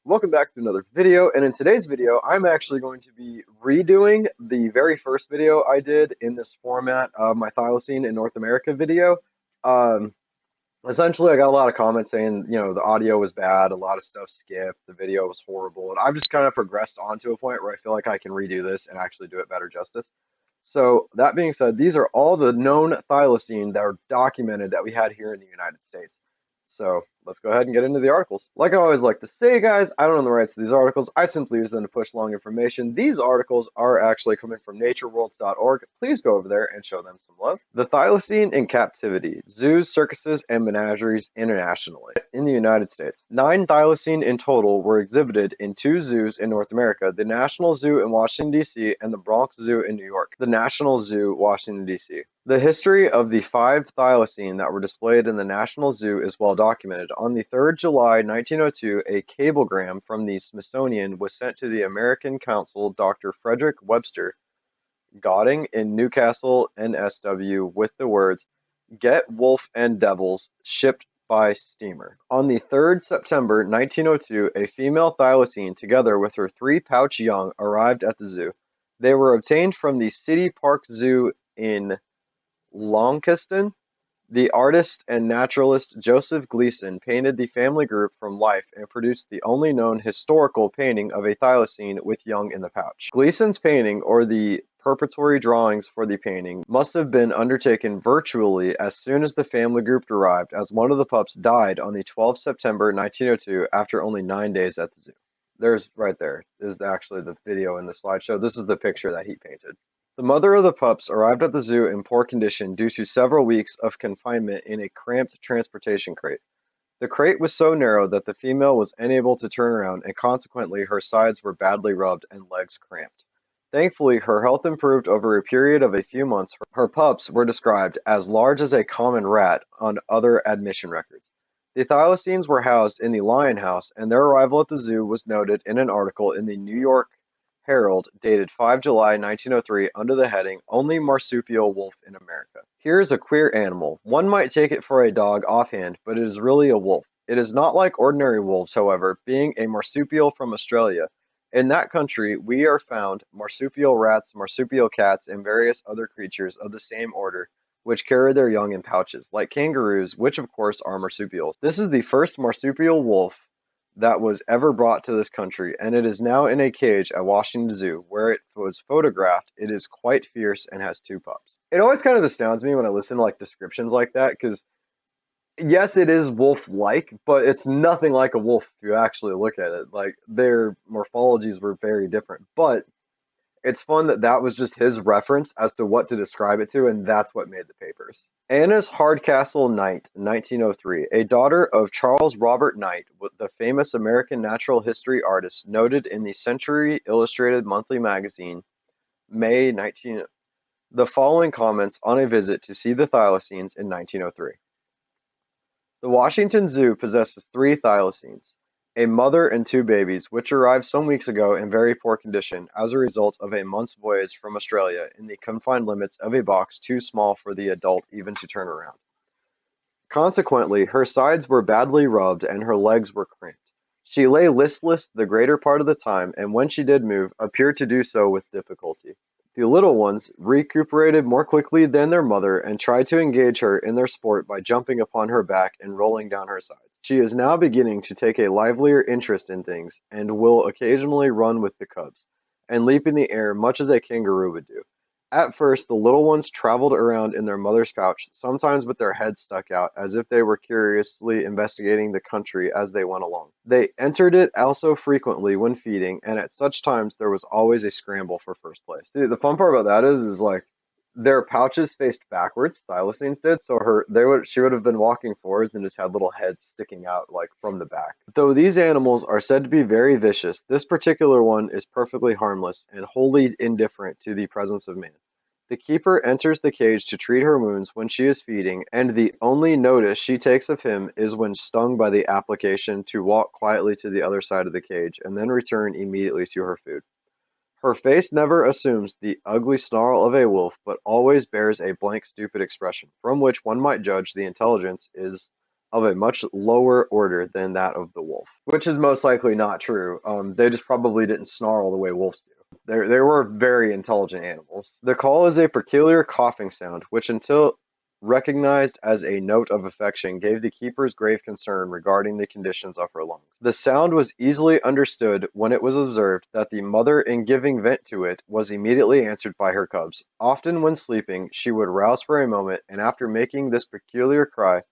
Welcome back to another video, and in today's video, I'm actually going to be redoing the very first video I did in this format of my Thylacine in North America video. Um, Essentially, I got a lot of comments saying, the audio was bad, a lot of stuff skipped, the video was horrible, and I've just kind of progressed on to a point where I feel like I can redo this and actually do it better justice. So, that being said, these are all the known thylacine that are documented that we had here in the United States. So, let's go ahead and get into the articles. Like I always like to say, guys, I don't own the rights to these articles. I simply use them to push along information. These articles are actually coming from natureworlds.org. Please go over there and show them some love. The thylacine in captivity, zoos, circuses, and menageries internationally. In the United States, 9 thylacine in total were exhibited in 2 zoos in North America, the National Zoo in Washington, D.C., and the Bronx Zoo in New York. The National Zoo, Washington, D.C. The history of the 5 thylacine that were displayed in the National Zoo is well documented. On the 3rd July 1902, a cablegram from the Smithsonian was sent to the American consul Dr. Frederick Webster Godding in Newcastle, NSW, with the words, "Get wolf and devils, shipped by steamer." On the 3rd September 1902, a female thylacine, together with her 3 pouch young, arrived at the zoo. They were obtained from the City Park Zoo in Launceston. The artist and naturalist Joseph Gleason painted the family group from life and produced the only known historical painting of a thylacine with young in the pouch. Gleason's painting, or the preparatory drawings for the painting, must have been undertaken virtually as soon as the family group arrived, as one of the pups died on the 12th September 1902 after only 9 days at the zoo. There's right there is actually the video in the slideshow. This is the picture that he painted. The mother of the pups arrived at the zoo in poor condition due to several weeks of confinement in a cramped transportation crate. The crate was so narrow that the female was unable to turn around, and consequently her sides were badly rubbed and legs cramped. Thankfully, her health improved over a period of a few months. Her pups were described as large as a common rat on other admission records. The thylacines were housed in the Lion House, and their arrival at the zoo was noted in an article in the New York Herald dated 5 July 1903 under the heading, "Only Marsupial Wolf in America." Here is a queer animal. One might take it for a dog offhand, but it is really a wolf. It is not like ordinary wolves, however, being a marsupial from Australia. In that country, we are found marsupial rats, marsupial cats, and various other creatures of the same order, which carry their young in pouches, like kangaroos, which of course are marsupials. This is the first marsupial wolf that was ever brought to this country, and it is now in a cage at Washington Zoo, where it was photographed. It is quite fierce and has 2 pups. It always kind of astounds me when I listen to like descriptions like that, because yes, it is wolf-like, but it's nothing like a wolf if you actually look at it. Like their morphologies were very different, but it's fun that that was just his reference as to what to describe it to, and that's what made the papers. Anna's Hardcastle Knight, 1903, a daughter of Charles Robert Knight, the famous American natural history artist, noted in the Century Illustrated Monthly Magazine, May 19. The following comments on a visit to see the thylacines in 1903. The Washington Zoo possesses 3 thylacines, a mother and 2 babies, which arrived some weeks ago in very poor condition as a result of a month's voyage from Australia in the confined limits of a box too small for the adult even to turn around. Consequently, her sides were badly rubbed and her legs were cramped. She lay listless the greater part of the time, and when she did move, appeared to do so with difficulty. The little ones recuperated more quickly than their mother and tried to engage her in their sport by jumping upon her back and rolling down her sides. She is now beginning to take a livelier interest in things and will occasionally run with the cubs and leap in the air much as a kangaroo would do. At first, the little ones traveled around in their mother's pouch, sometimes with their heads stuck out, as if they were curiously investigating the country as they went along. They entered it also frequently when feeding, and at such times there was always a scramble for first place. The fun part about that is like their pouches faced backwards, thylacines did, so she would have been walking forwards and just had little heads sticking out like from the back. Though these animals are said to be very vicious, this particular one is perfectly harmless and wholly indifferent to the presence of man. The keeper enters the cage to treat her wounds when she is feeding, and the only notice she takes of him is when stung by the application to walk quietly to the other side of the cage and then return immediately to her food. Her face never assumes the ugly snarl of a wolf, but always bears a blank, stupid expression, from which one might judge the intelligence is of a much lower order than that of the wolf, which is most likely not true. They just probably didn't snarl the way wolves do. They were very intelligent animals. The call is a peculiar coughing sound, which until recognized as a note of affection, gave the keepers grave concern regarding the conditions of her lungs. The sound was easily understood when it was observed that the mother, in giving vent to it, was immediately answered by her cubs. Often when sleeping, she would rouse for a moment, and after making this peculiar cry,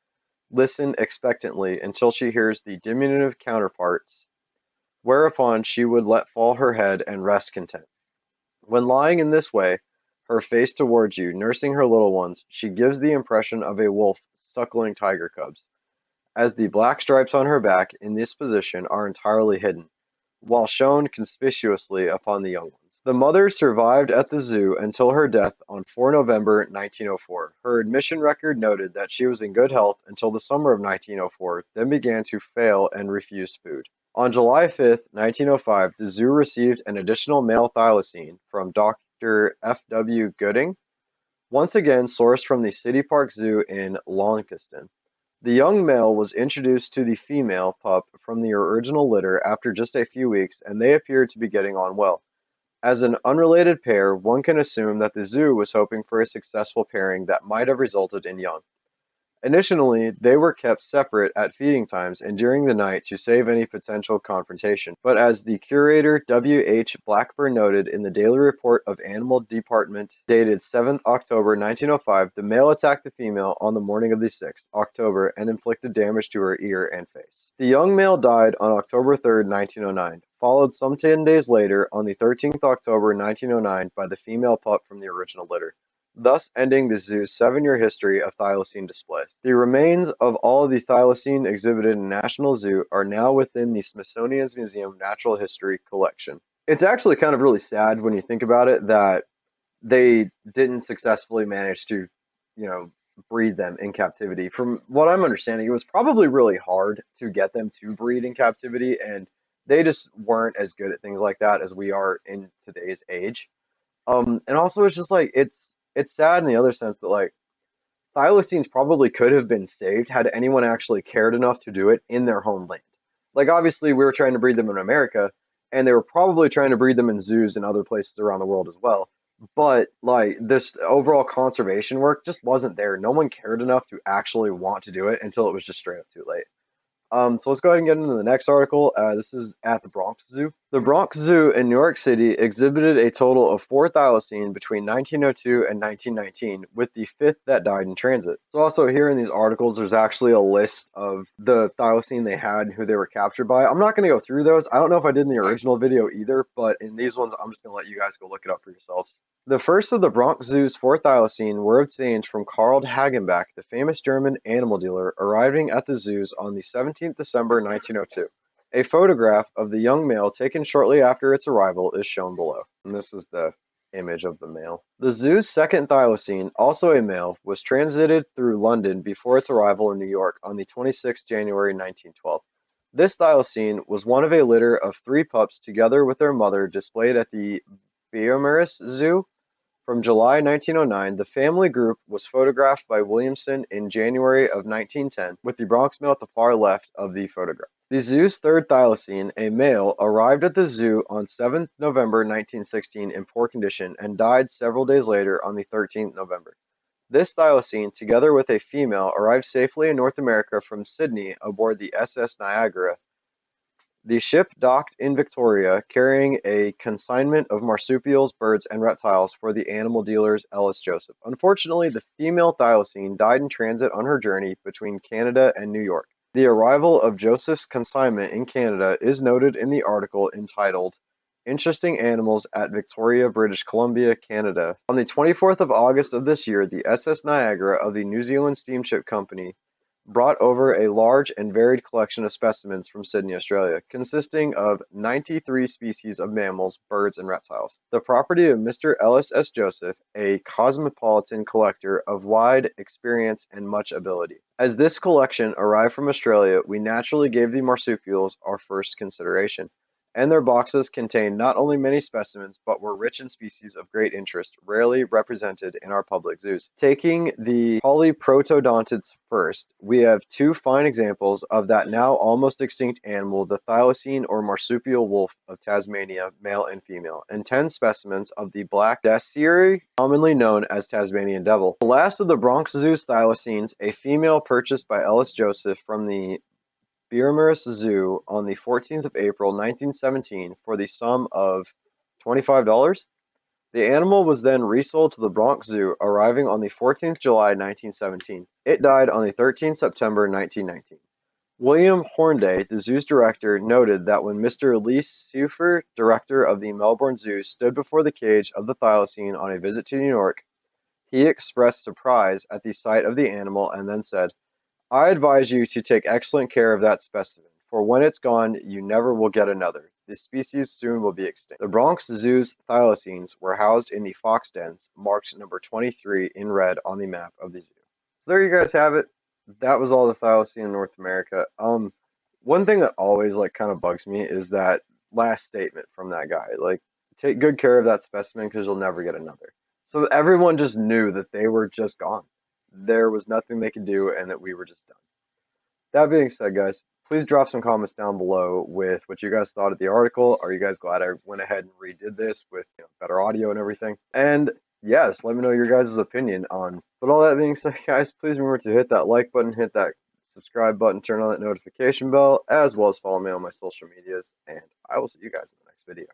listen expectantly until she hears the diminutive counterparts, whereupon she would let fall her head and rest content. When lying in this way, her face towards you, nursing her little ones, she gives the impression of a wolf suckling tiger cubs, as the black stripes on her back in this position are entirely hidden, while shown conspicuously upon the young ones. The mother survived at the zoo until her death on 4 November 1904. Her admission record noted that she was in good health until the summer of 1904, then began to fail and refused food. On July 5, 1905, the zoo received an additional male thylacine from Dr. F. W. Gooding, once again sourced from the City Park Zoo in Launceston. The young male was introduced to the female pup from the original litter after just a few weeks, and they appeared to be getting on well. As an unrelated pair, one can assume that the zoo was hoping for a successful pairing that might have resulted in young. Initially, they were kept separate at feeding times and during the night to save any potential confrontation, but as the curator W. H. Blackburn noted in the Daily Report of Animal Department dated 7th October 1905, the male attacked the female on the morning of the 6th October and inflicted damage to her ear and face. The young male died on October 3, 1909, followed some 10 days later on the 13th October 1909 by the female pup from the original litter, thus ending the zoo's 7-year history of thylacine displays. The remains of all of the thylacine exhibited in the National Zoo are now within the Smithsonian's Museum Natural History collection. It's actually kind of really sad when you think about it that they didn't successfully manage to, breed them in captivity. From what I'm understanding, it was probably really hard to get them to breed in captivity, and they just weren't as good at things like that as we are in today's age. And also it's just like it's sad in the other sense that like thylacines probably could have been saved had anyone actually cared enough to do it in their homeland. Like obviously we were trying to breed them in America, and they were probably trying to breed them in zoos in other places around the world as well. But like this overall conservation work just wasn't there. No one cared enough to actually want to do it until it was just straight up too late. So let's go ahead and get into the next article. This is at the Bronx Zoo. The Bronx Zoo in New York City exhibited a total of 4 thylacine between 1902 and 1919, with the fifth that died in transit. So also here in these articles, there's actually a list of the thylacine they had and who they were captured by. I'm not going to go through those. I don't know if I did in the original video either, but in these ones, I'm just going to let you guys go look it up for yourselves. The first of the Bronx Zoo's 4 thylacine were obtained from Karl Hagenbeck, the famous German animal dealer, arriving at the zoos on the 17th December 1902. A photograph of the young male taken shortly after its arrival is shown below. And this is the image of the male. The zoo's second thylacine, also a male, was transited through London before its arrival in New York on the 26th January 1912. This thylacine was one of a litter of 3 pups together with their mother displayed at the Beaumaris Zoo. From July 1909, the family group was photographed by Williamson in January of 1910, with the Bronx male at the far left of the photograph. The zoo's third thylacine, a male, arrived at the zoo on 7th November 1916 in poor condition and died several days later on the 13th November. This thylacine, together with a female, arrived safely in North America from Sydney aboard the SS Niagara. The ship docked in Victoria, carrying a consignment of marsupials, birds, and reptiles for the animal dealers Ellis Joseph. Unfortunately, the female thylacine died in transit on her journey between Canada and New York. The arrival of Joseph's consignment in Canada is noted in the article entitled Interesting Animals at Victoria, British Columbia, Canada. On the 24th of August of this year, the SS Niagara of the New Zealand Steamship Company brought over a large and varied collection of specimens from Sydney, Australia, consisting of 93 species of mammals, birds, and reptiles. The property of Mr. Ellis S. Joseph, a cosmopolitan collector of wide experience and much ability. As this collection arrived from Australia, we naturally gave the marsupials our first consideration. and their boxes contained not only many specimens, but were rich in species of great interest, rarely represented in our public zoos. Taking the polyprotodontids first, we have two fine examples of that now almost extinct animal, the Thilacene or marsupial wolf of Tasmania, male and female, and 10 specimens of the black deathsire, commonly known as Tasmanian devil. The last of the Bronx Zoo's Thilacenes, a female purchased by Ellis Joseph from the Beaumaris Zoo on the 14th of April, 1917 for the sum of $25. The animal was then resold to the Bronx Zoo, arriving on the 14th July, 1917. It died on the 13th September, 1919. William Hornday, the zoo's director, noted that when Mr. Lee Seufer, director of the Melbourne Zoo, stood before the cage of the Thylacine on a visit to New York, he expressed surprise at the sight of the animal and then said, "I advise you to take excellent care of that specimen, for when it's gone, you never will get another. The species soon will be extinct." The Bronx Zoo's Thylacenes were housed in the fox dens, marked number 23 in red on the map of the zoo. So there you guys have it. That was all the Thylacine in North America. One thing that always like kind of bugs me is that last statement from that guy. Like, take good care of that specimen because you'll never get another. So everyone just knew that they were just gone. There was nothing they could do and that we were just done. That being said, guys, please drop some comments down below with what you guys thought of the article. Are you guys glad I went ahead and redid this with better audio and everything? And yes, let me know your guys' opinion on. But all that being said, guys, please remember to hit that like button, hit that subscribe button, turn on that notification bell, as well as follow me on my social medias. And I will see you guys in the next video.